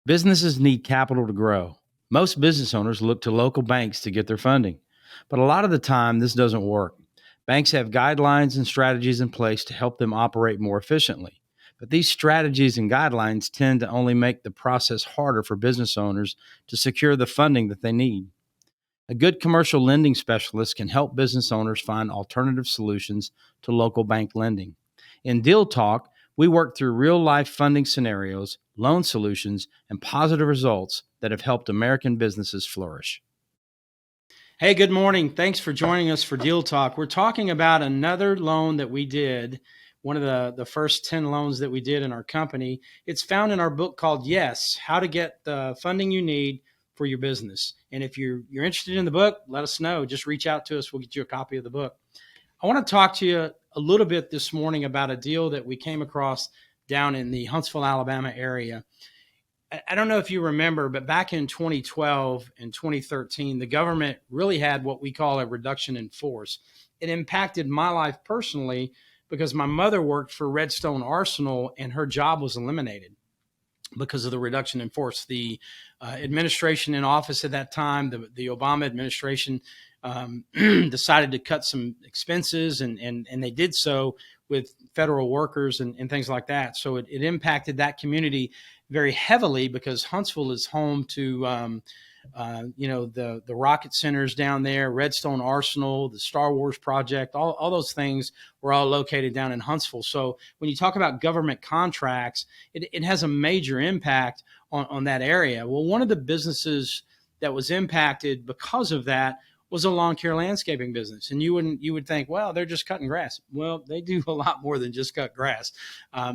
Businesses need capital to grow. Most business owners look to local banks to get their funding, but a lot of the time this doesn't work. Banks have guidelines and strategies in place to help them operate more efficiently. But these strategies and guidelines tend to only make the process harder for business owners to secure the funding that they need. A good commercial lending specialist can help business owners find alternative solutions to local bank lending. In Deal Talk, we work through real life funding scenarios, loan solutions, and positive results that have helped American businesses flourish. Hey, good morning. Thanks for joining us for Deal Talk. We're talking about another loan that we did, one of the first 10 loans that we did in our company. It's found in our book called Yes, How to Get the Funding You Need for Your Business. And if you're interested in the book, let us know. Just reach out to us. We'll get you a copy of the book. I want to talk to you a little bit this morning about a deal that we came across down in the Huntsville, Alabama area. I don't know if you remember, but back in 2012 and 2013, the government really had what we call a reduction in force. It impacted my life personally because my mother worked for Redstone Arsenal and her job was eliminated because of the reduction in force. The administration in office at that time, the Obama administration, decided to cut some expenses, and they did so with federal workers and things like that. So it impacted that community very heavily because Huntsville is home to the rocket centers down there, Redstone Arsenal, the Star Wars project, all those things were all located down in Huntsville. So when you talk about government contracts, it has a major impact on that area. Well, one of the businesses that was impacted because of that was a lawn care landscaping business. And you would think, well, they're just cutting grass. Well, they do a lot more than just cut grass.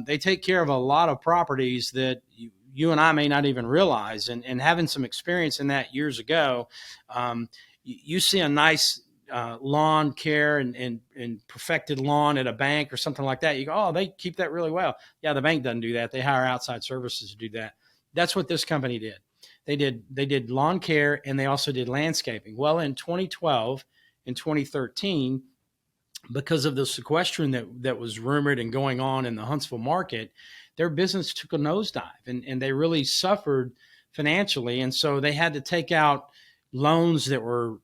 They take care of a lot of properties that you and I may not even realize. And having some experience in that years ago, you see a nice lawn care and perfected lawn at a bank or something like that. You go, oh, they keep that really well. Yeah, the bank doesn't do that. They hire outside services to do that. That's what this company did. They did lawn care and they also did landscaping. Well, in 2012 and 2013, because of the sequestration that was rumored and going on in the Huntsville market, their business took a nosedive and they really suffered financially. And so they had to take out loans that were,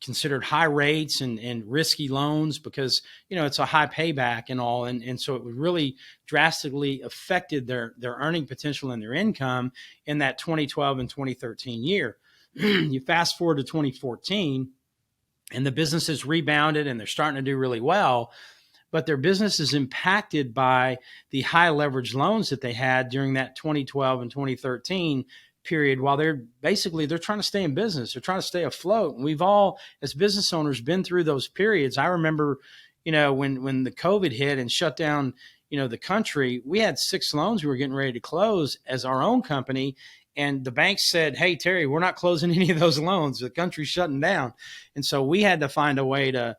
considered high rates and risky loans because, it's a high payback and all. And so it really drastically affected their earning potential and their income in that 2012 and 2013 year. You fast forward to 2014 and the business has rebounded and they're starting to do really well, but their business is impacted by the high leverage loans that they had during that 2012 and 2013 period while they're trying to stay in business. They're trying to stay afloat. And we've all, as business owners, been through those periods. I remember, when the COVID hit and shut down, the country, we had 6 loans we were getting ready to close as our own company. And the bank said, hey, Terry, we're not closing any of those loans. The country's shutting down. And so we had to find a way to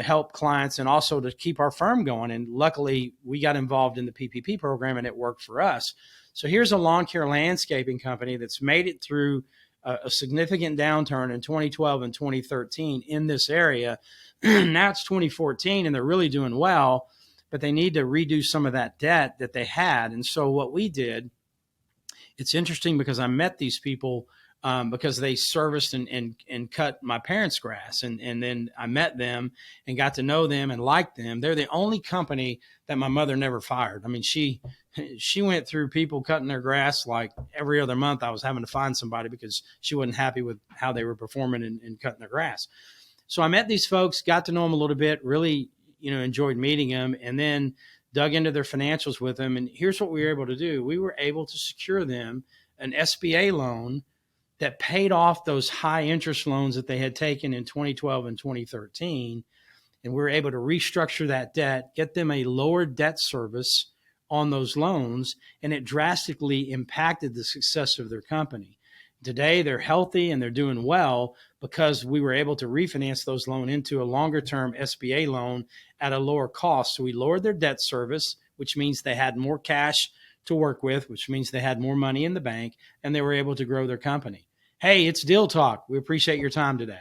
help clients and also to keep our firm going. And luckily we got involved in the PPP program and it worked for us. So here's a lawn care landscaping company that's made it through a significant downturn in 2012 and 2013 in this area. Now it's 2014 and they're really doing well, but they need to redo some of that debt that they had. And so what we did, it's interesting because I met these people because they serviced and cut my parents' grass. And then I met them and got to know them and liked them. They're the only company that my mother never fired. I mean, she went through people cutting their grass like every other month. I was having to find somebody because she wasn't happy with how they were performing and cutting their grass. So I met these folks, got to know them a little bit, really, enjoyed meeting them, and then dug into their financials with them. And here's what we were able to do. We were able to secure them an SBA loan that paid off those high interest loans that they had taken in 2012 and 2013. And we were able to restructure that debt, get them a lower debt service on those loans, and it drastically impacted the success of their company. Today, they're healthy and they're doing well because we were able to refinance those loans into a longer-term SBA loan at a lower cost. So we lowered their debt service, which means they had more cash to work with, which means they had more money in the bank, and they were able to grow their company. Hey, it's Deal Talk. We appreciate your time today.